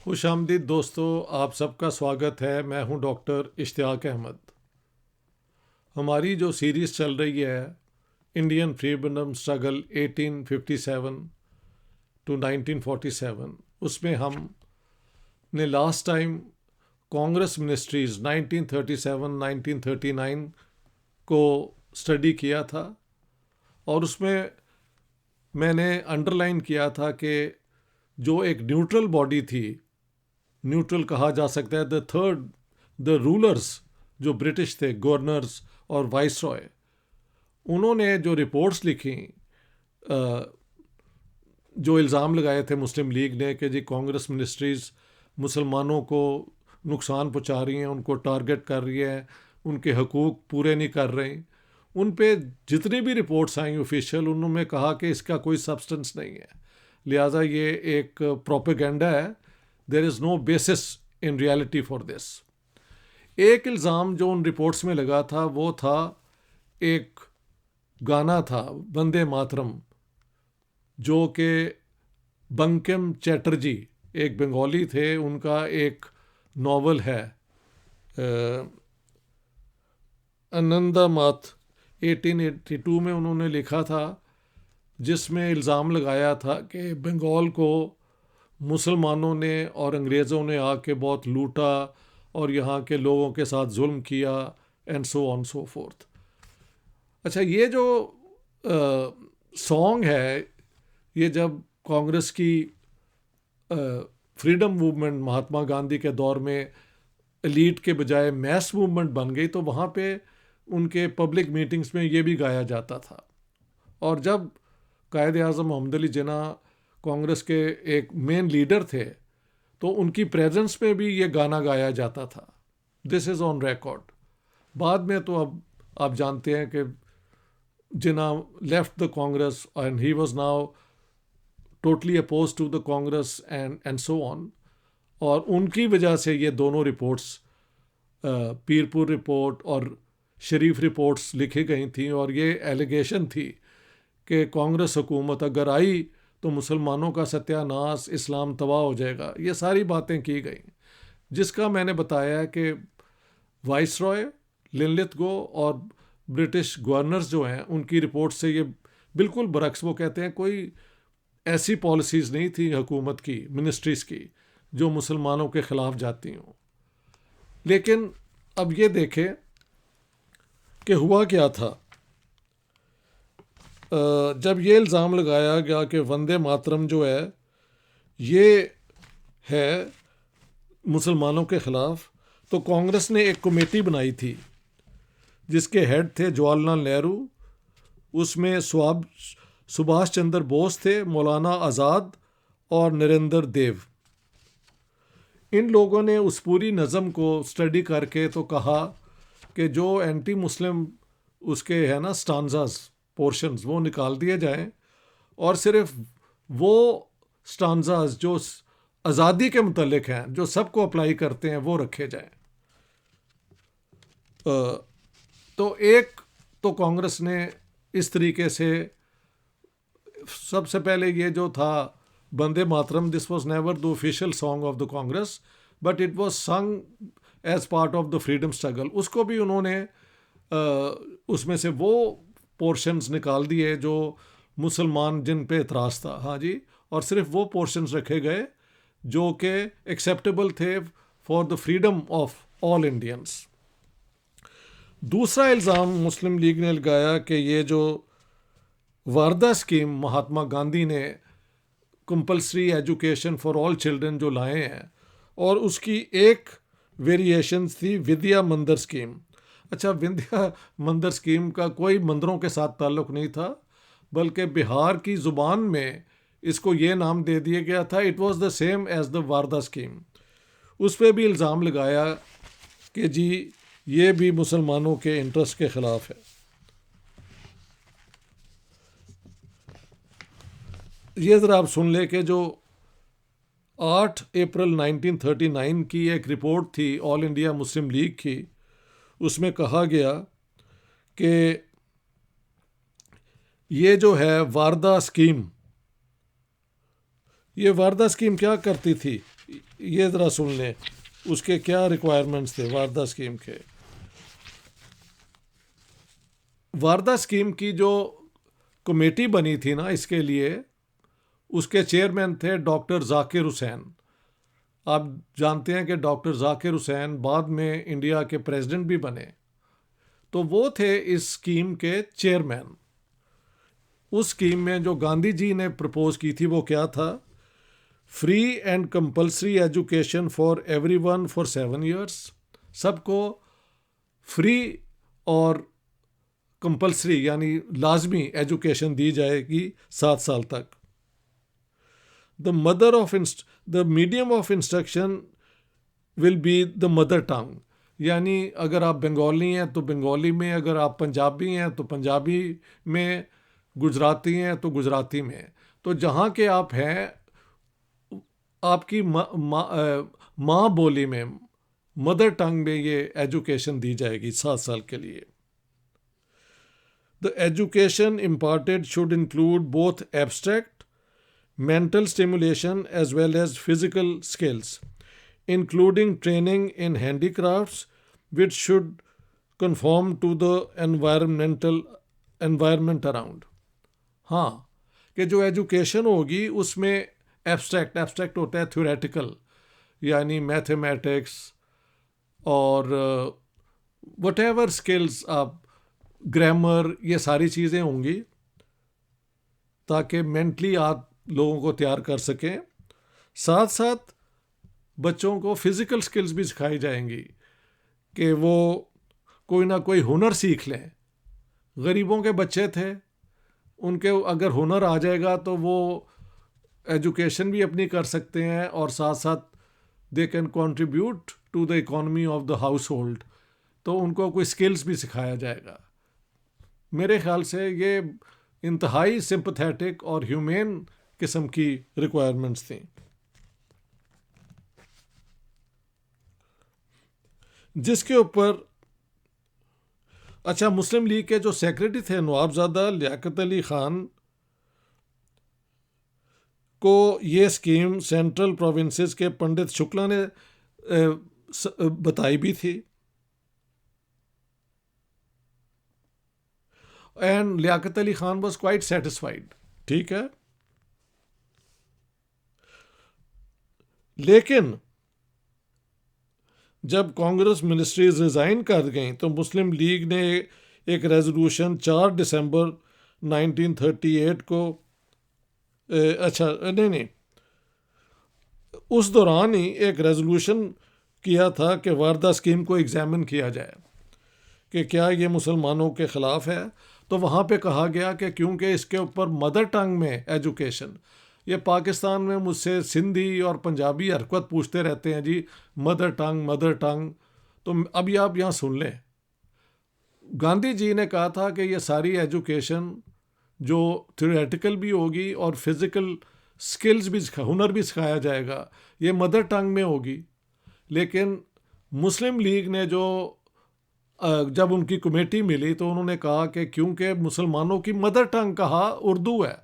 खुशामदीद दोस्तों, आप सबका स्वागत है। मैं हूं डॉक्टर इश्तियाक अहमद। हमारी जो सीरीज़ चल रही है इंडियन फ्रीडम स्ट्रगल 1857 टू 1947, उसमें हमने लास्ट टाइम कांग्रेस मिनिस्ट्रीज़ 1937-1939 को स्टडी किया था और उसमें मैंने अंडरलाइन किया था कि जो एक न्यूट्रल बॉडी थी, न्यूट्रल कहा जा सकता है, द रूलर्स जो ब्रिटिश थे, गवर्नर्स और वाइस रॉय, उन्होंने जो रिपोर्ट्स लिखी, जो इल्ज़ाम लगाए थे मुस्लिम लीग ने कि जी कांग्रेस मिनिस्ट्रीज़ मुसलमानों को नुकसान पहुंचा रही हैं, उनको टारगेट कर रही हैं, उनके हकूक़ पूरे नहीं कर रही, उन पे जितनी भी रिपोर्ट्स आई ऑफिशियल, उन्होंने कहा कि इसका कोई सब्सटेंस नहीं है, लिहाजा ये एक प्रोपेगेंडा है, there is no basis in reality for this. एक इल्ज़ाम जो उन रिपोर्ट्स में लगा था वो था, एक गाना था वंदे मातरम, जो कि बंकिम चैटर्जी एक बंगाली थे, उनका एक नावल है आनंदा माथ 1882 में उन्होंने लिखा था, जिसमें इल्ज़ाम लगाया था कि बंगाल को मुसलमानों ने और अंग्रेज़ों ने आके बहुत लूटा और यहाँ के लोगों के साथ जुल्म किया and so on so fourth. अच्छा, ये जो सॉन्ग है, ये जब कांग्रेस की फ्रीडम मूवमेंट महात्मा गांधी के दौर में एलीट के बजाय मैस मूवमेंट बन गई, तो वहाँ पे उनके पब्लिक मीटिंग्स में ये भी गाया जाता था। और जब कायद आज़म मोहम्मद अली जिन्ना कांग्रेस के एक मेन लीडर थे, तो उनकी प्रेजेंस में भी ये गाना गाया जाता था। This is on record. बाद में तो अब आप जानते हैं कि Jinnah left the Congress and he was now totally oppose to the Congress and so on, और उनकी वजह से ये दोनों रिपोर्ट्स, पीरपुर रिपोर्ट और शरीफ रिपोर्ट्स लिखी गई थी, और ये एलिगेशन थी कि कांग्रेस हुकूमत अगर आई तो मुसलमानों का सत्यानाश, इस्लाम तबाह हो जाएगा, ये सारी बातें की गई, जिसका मैंने बताया कि वाइस रॉय, लिनलिथगो और ब्रिटिश गवर्नर्स जो हैं, उनकी रिपोर्ट से ये बिल्कुल बरक्स। वो कहते हैं कोई ऐसी पॉलिसीज़ नहीं थी हुकूमत की, मिनिस्ट्रीज़ की, जो मुसलमानों के ख़िलाफ़ जाती हों। लेकिन अब ये देखें कि हुआ क्या था। जब ये इल्ज़ाम लगाया गया कि वंदे मातरम जो है ये है मुसलमानों के ख़िलाफ़, तो कांग्रेस ने एक कमेटी बनाई थी जिसके हेड थे जवाहरलाल नेहरू, उसमें सुभाष चंद्र बोस थे, मौलाना आज़ाद और नरेंद्र देव। इन लोगों ने उस पूरी नज़म को स्टडी करके तो कहा कि जो एंटी मुस्लिम उसके है ना स्टांजास, पोर्शंस, वो निकाल दिए जाएं, और सिर्फ वो स्टांजास जो आज़ादी के मुतल्लिक हैं, जो सबको अप्लाई करते हैं, वो रखे जाएं। तो एक तो कांग्रेस ने इस तरीके से, सबसे पहले ये जो था Vande Mataram, this was never the official song of the Congress, but it was sung as part of the freedom struggle. उसको भी उन्होंने उसमें से वो पोर्शंस निकाल दिए जो मुसलमान जिन पे एतराज़ था, हाँ जी, और सिर्फ वो पोर्शंस रखे गए जो कि एक्सेप्टेबल थे for the freedom of all Indians. दूसरा इल्ज़ाम मुस्लिम लीग ने लगाया कि ये जो वारदा स्कीम महात्मा गांधी ने compulsory education for all children जो लाए हैं, और उसकी एक वेरिएशन थी विद्या मंदिर स्कीम। अच्छा, विद्या मंदिर स्कीम का कोई मंदिरों के साथ ताल्लुक़ नहीं था, बल्कि बिहार की ज़ुबान में इसको ये नाम दे दिया गया था। It was the same as the Wardha scheme. उस पर भी इल्ज़ाम लगाया कि जी ये भी मुसलमानों के इंटरेस्ट के ख़िलाफ़ है। ये ज़रा आप सुन ले कि जो 8 अप्रैल 1939 की एक रिपोर्ट थी ऑल इंडिया मुस्लिम लीग की, उसमें कहा गया कि ये जो है वारदा स्कीम, ये वारदा स्कीम क्या करती थी, ये ज़रा सुन लें उसके क्या रिक्वायरमेंट्स थे वारदा स्कीम के। वारदा स्कीम की जो कमेटी बनी थी ना इसके लिए, उसके चेयरमैन थे डॉक्टर जाकिर हुसैन। आप जानते हैं कि डॉक्टर जाकिर हुसैन बाद में इंडिया के प्रेसिडेंट भी बने, तो वो थे इस स्कीम के चेयरमैन। उस स्कीम में जो गांधी जी ने प्रपोज की थी वो क्या था, free and compulsory education for everyone for 7 years. सबको फ्री और कंपल्सरी यानी लाजमी एजुकेशन दी जाएगी 7 साल तक। The medium of instruction will be the mother tongue, यानी अगर आप बंगाली हैं तो बंगाली में, अगर आप पंजाबी हैं तो पंजाबी में, गुजराती हैं तो गुजराती में। तो जहाँ के आप हैं आपकी माँ बोली में, मदर टंग में ये एजुकेशन दी जाएगी 7 साल के लिए। The education imparted should include both abstract, mental stimulation as well as physical skills, including training in handicrafts, which should conform to the environment around। हाँ, कि जो एजुकेशन होगी उसमें एब्स्ट्रैक्ट होता है थ्योरेटिकल, यानी मैथमेटिक्स और वटेवर स्किल्स, आप ग्रामर, ये सारी चीज़ें होंगी ताकि मेंटली आप लोगों को तैयार कर सकें। साथ साथ बच्चों को फिज़िकल स्किल्स भी सिखाई जाएंगी कि वो कोई ना कोई हुनर सीख लें। गरीबों के बच्चे थे, उनके अगर हुनर आ जाएगा तो वो एजुकेशन भी अपनी कर सकते हैं और साथ साथ they can contribute to the economy of the household. तो उनको कोई स्किल्स भी सिखाया जाएगा। मेरे ख्याल से ये इंतहाई सिंपथेटिक और ह्यूमेन किस्म की रिक्वायरमेंट्स थी। जिसके ऊपर अच्छा, मुस्लिम लीग के जो सेक्रेटरी थे नवाबजादा लियाकत अली खान को ये स्कीम सेंट्रल प्रोविंसेस के पंडित शुक्ला ने बताई भी थी, and Liaquat Ali Khan was quite satisfied. ठीक है, लेकिन जब कांग्रेस मिनिस्ट्रीज रिज़ाइन कर गई तो मुस्लिम लीग ने एक रेजोल्यूशन 4 दिसंबर 1938 को नहीं, उस दौरान ही एक रेजोल्यूशन किया था कि वारदा स्कीम को एग्जामिन किया जाए कि क्या ये मुसलमानों के ख़िलाफ़ है। तो वहाँ पे कहा गया कि क्योंकि इसके ऊपर मदर टंग में एजुकेशन, ये पाकिस्तान में मुझसे सिंधी और पंजाबी हरकत पूछते रहते हैं जी, मदर टंग। तो अभी आप यहाँ सुन लें, गांधी जी ने कहा था कि ये सारी एजुकेशन जो थ्योरेटिकल भी होगी और फिज़िकल स्किल्स भी, हुनर भी सिखाया जाएगा, ये मदर टंग में होगी। लेकिन मुस्लिम लीग ने जब उनकी कमेटी मिली तो उन्होंने कहा कि क्योंकि मुसलमानों की मदर टंग कहा उर्दू है,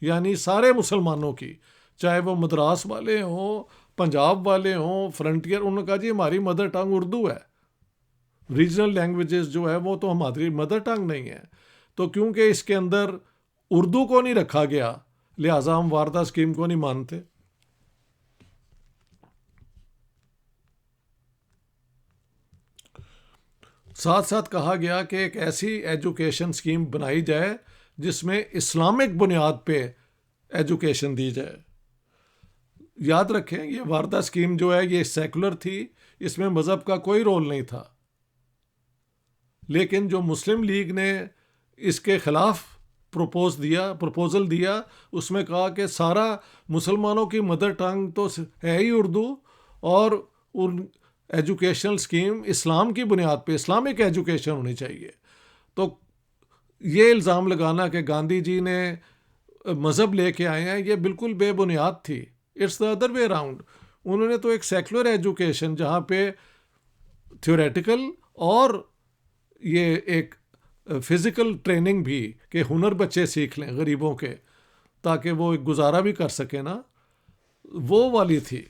यानी सारे मुसलमानों की, चाहे वो मद्रास वाले हों, पंजाब वाले हों, फ्रंटियर, उन्होंने कहा जी हमारी मदर टंग उर्दू है। रीजनल लैंग्वेजेस जो है वो तो हमारी मदर टंग नहीं है। तो क्योंकि इसके अंदर उर्दू को नहीं रखा गया, लिहाजा हम वारदा स्कीम को नहीं मानते। साथ साथ कहा गया कि एक ऐसी एजुकेशन स्कीम बनाई जाए जिसमें इस्लामिक बुनियाद पे एजुकेशन दी जाए। याद रखें, ये वारदा स्कीम जो है ये सेकुलर थी, इसमें मज़हब का कोई रोल नहीं था। लेकिन जो मुस्लिम लीग ने इसके ख़िलाफ़ प्रपोज़ल दिया, उसमें कहा कि सारा मुसलमानों की मदर टंग तो है ही उर्दू, और उन एजुकेशनल स्कीम इस्लाम की बुनियाद पे इस्लामिक एजुकेशन होनी चाहिए। तो ये इल्ज़ाम लगाना कि गांधी जी ने मज़हब लेके आए हैं, ये बिल्कुल बेबुनियाद थी। It's the other way around. उन्होंने तो एक सेकुलर एजुकेशन जहाँ पे थ्योरेटिकल और ये एक फिज़िकल ट्रेनिंग भी, कि हुनर बच्चे सीख लें गरीबों के, ताकि वो गुजारा भी कर सकें ना, वो वाली थी।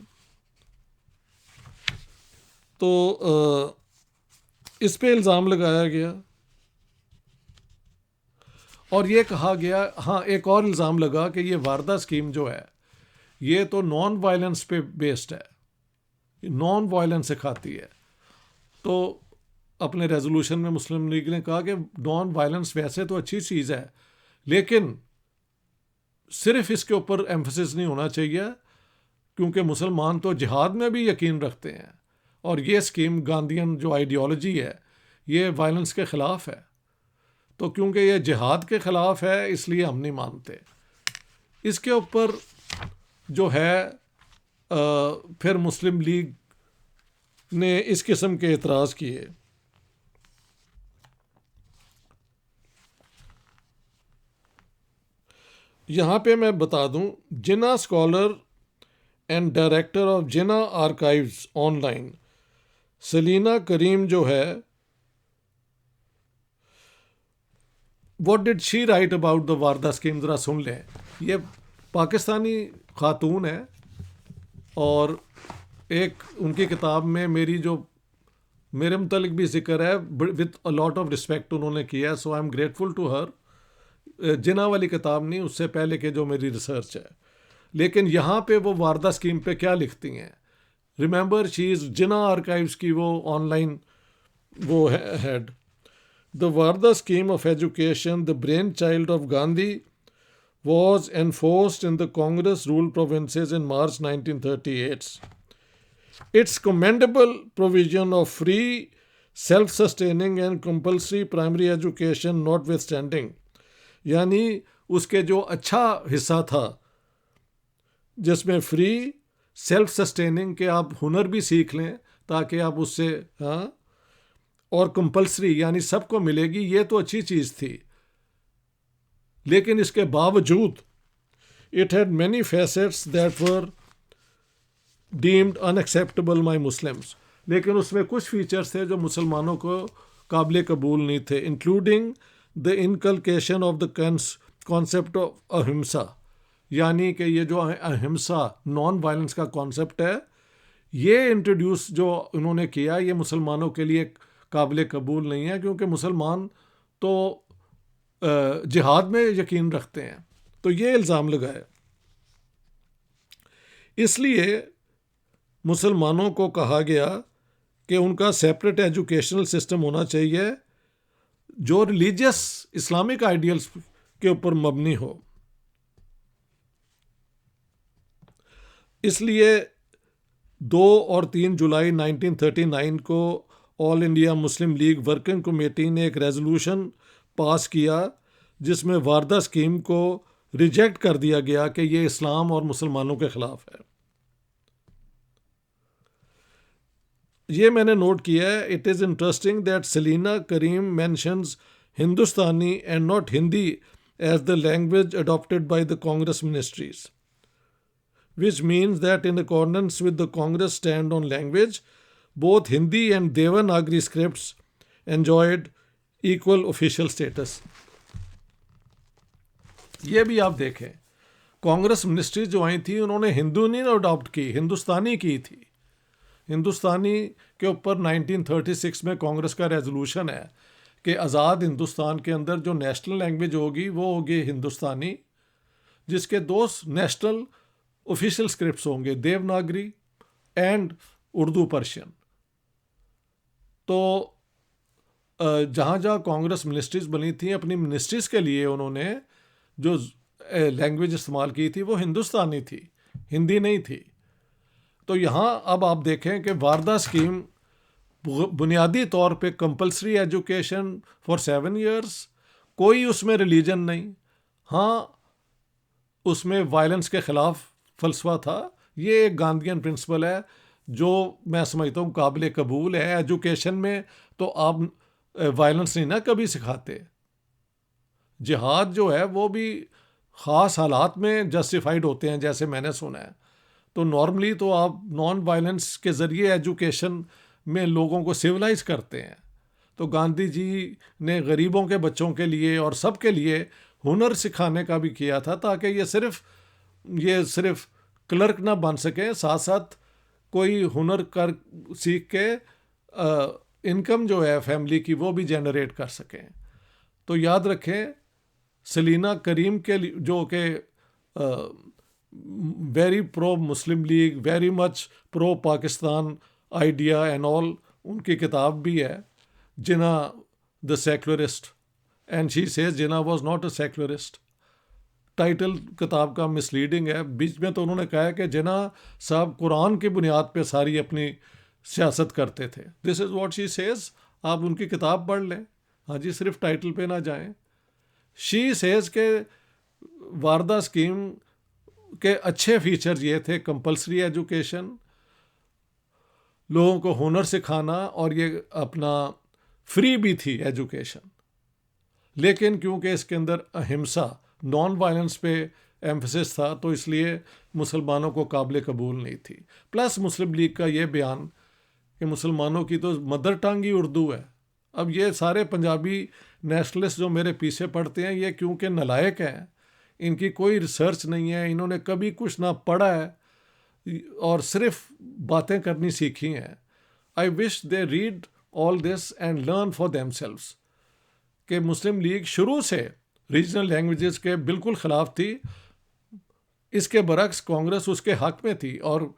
तो इस पे इल्ज़ाम लगाया गया और ये कहा गया, हाँ एक और इल्ज़ाम लगा कि ये वारदा स्कीम जो है ये तो नॉन वायलेंस पे बेस्ड है, नॉन वायलेंस सिखाती है। तो अपने रेजोल्यूशन में मुस्लिम लीग ने कहा कि नॉन वायलेंस वैसे तो अच्छी चीज़ है, लेकिन सिर्फ इसके ऊपर एम्फसिस नहीं होना चाहिए, क्योंकि मुसलमान तो जिहाद में भी यकीन रखते हैं और ये स्कीम गांधीयन जो आइडियोलॉजी है ये वायलेंस के ख़िलाफ़ है। तो क्योंकि ये जिहाद के ख़िलाफ़ है इसलिए हम नहीं मानते। इसके ऊपर जो है फिर मुस्लिम लीग ने इस किस्म के एतराज़ किए। यहाँ पे मैं बता दूँ, Jinnah scholar and director of Jinnah archives online Saleena Karim जो है, what did she write about the Wardha scheme, ज़रा सुन लें। ये पाकिस्तानी खातून है और एक उनकी किताब में मेरे मुतलिक भी जिक्र है, with a lot of respect उन्होंने किया है, so I am grateful to her. Jinnah वाली किताब नहीं, उससे पहले के जो मेरी रिसर्च है। लेकिन यहाँ पे वो वारदा स्कीम पे क्या लिखती हैं, remember she is Jinnah archives की वो ऑनलाइन वो है head. The Wardha scheme of education, the brain child of Gandhi, was enforced in the Congress ruled provinces in March 1938. Its commendable provision of free, self-sustaining and compulsory primary education notwithstanding, यानी उसके जो अच्छा हिस्सा था जिसमें फ्री, सेल्फ सस्टेनिंग के आप हुनर भी सीख लें ताकि आप उससे, हाँ, और कंपल्सरी यानी सबको मिलेगी, ये तो अच्छी चीज़ थी। लेकिन इसके बावजूद it had many facets that were deemed unacceptable bye Muslims, लेकिन उसमें कुछ फीचर्स थे जो मुसलमानों को काबिल कबूल नहीं थे, including the inculcation of the concept of ahimsa, यानी कि ये जो अहिंसा नॉन वायलेंस का कॉन्सेप्ट है, ये इंट्रोड्यूस जो उन्होंने किया ये मुसलमानों के लिए काबिल कबूल नहीं है, क्योंकि मुसलमान तो जिहाद में यकीन रखते हैं। तो ये इल्ज़ाम लगाया। इसलिए मुसलमानों को कहा गया कि उनका सेपरेट एजुकेशनल सिस्टम होना चाहिए जो रिलीजियस इस्लामिक आइडियल्स के ऊपर मबनी हो। इसलिए 2 और 3 जुलाई 1939 को all India Muslim league working committee ने एक रेजोल्यूशन पास किया जिसमें वारदा स्कीम को रिजेक्ट कर दिया गया कि ये इस्लाम और मुसलमानों के ख़िलाफ़ है। ये मैंने नोट किया है। It is interesting that Saleena Karim mentions Hindustani and not Hindi as the language adopted by the Congress ministries, which means that in accordance with the Congress stand on language, both Hindi and Devanagari scripts enjoyed equal official status. ये भी आप देखें, Congress ministry जो आई थी उन्होंने हिंदू नहीं adopt की, हिंदुस्तानी की थी। हिंदुस्तानी के ऊपर 1936 में कांग्रेस का रेजोल्यूशन है कि आज़ाद हिंदुस्तान के अंदर जो नेशनल लैंग्वेज होगी वो होगी हिंदुस्तानी, जिसके 2 नेशनल ऑफिशियल स्क्रिप्ट्स होंगे, देवनागरी एंड उर्दू पर्शियन। तो जहाँ जहाँ कांग्रेस मिनिस्ट्रीज बनी थी, अपनी मिनिस्ट्रीज के लिए उन्होंने जो लैंग्वेज इस्तेमाल की थी वो हिंदुस्तानी थी, हिंदी नहीं थी। तो यहाँ अब आप देखें कि वारदा स्कीम बुनियादी तौर पे कंपलसरी एजुकेशन फॉर 7 years, कोई उसमें रिलीजन नहीं, हाँ उसमें वायलेंस के ख़िलाफ़ फ़लसफ़ा था। ये एक गांधीयन प्रिंसिपल है जो मैं समझता हूँ काबिल कबूल है। एजुकेशन में तो आप वायलेंस नहीं ना कभी सिखाते। जिहाद जो है वो भी ख़ास हालात में जस्टिफाइड होते हैं, जैसे मैंने सुना है। तो नॉर्मली तो आप नॉन वायलेंस के ज़रिए एजुकेशन में लोगों को सिविलाइज करते हैं। तो गांधी जी ने गरीबों के बच्चों के लिए और सब के लिए हुनर सिखाने का भी किया था, ताकि ये सिर्फ क्लर्क ना बन सकें, साथ साथ कोई हुनर कर सीख के इनकम जो है फैमिली की वो भी जनरेट कर सकें। तो याद रखें, सलीना करीम के जो कि very pro Muslim League, very much pro Pakistan idea and all, उनकी किताब भी है Jinnah the secularist, and she says Jinnah was not a secularist. Title किताब का मिसलीडिंग है, बीच में तो उन्होंने कहा है कि जिना साहब कुरान की बुनियाद पे सारी अपनी सियासत करते थे। This is what she says, आप उनकी किताब पढ़ लें, हाँ जी, सिर्फ टाइटल पे ना जाएं। शी सेज के वारदा स्कीम के अच्छे फीचर्स ये थे, कंपलसरी एजुकेशन, लोगों को हुनर सिखाना, और ये अपना फ्री भी थी एजुकेशन, लेकिन क्योंकि इसके अंदर अहिंसा, नॉन वायलेंस पे एम्फसिस था, तो इसलिए मुसलमानों को काबिल कबूल नहीं थी। प्लस मुस्लिम लीग का ये बयान कि मुसलमानों की तो मदर टंग ही उर्दू है। अब ये सारे पंजाबी नेशनलिस्ट जो मेरे पीछे पड़ते हैं, ये क्योंकि नलायक हैं, इनकी कोई रिसर्च नहीं है, इन्होंने कभी कुछ ना पढ़ा है और सिर्फ बातें करनी सीखी हैं। I wish they read all this and learn for themselves कि मुस्लिम लीग शुरू से रीजनल लैंग्वेजेस के बिल्कुल ख़िलाफ़ थी, इसके बरक्स कांग्रेस उसके हक में थी, और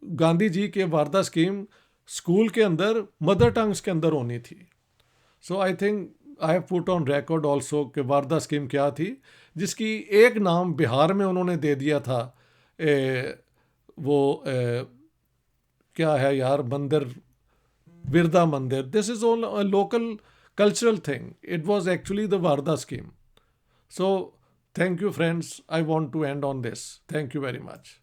गांधी जी के वारदा स्कीम स्कूल के अंदर मदर टंग्स के अंदर होनी थी। So I think I have put on record also कि वारदा स्कीम क्या थी, जिसकी एक नाम बिहार में उन्होंने दे दिया था, क्या है यार, मंदिर, बिरदा मंदिर। This is all local cultural thing. It was actually the Varda scheme. So, thank you, friends. I want to end on this. Thank you very much.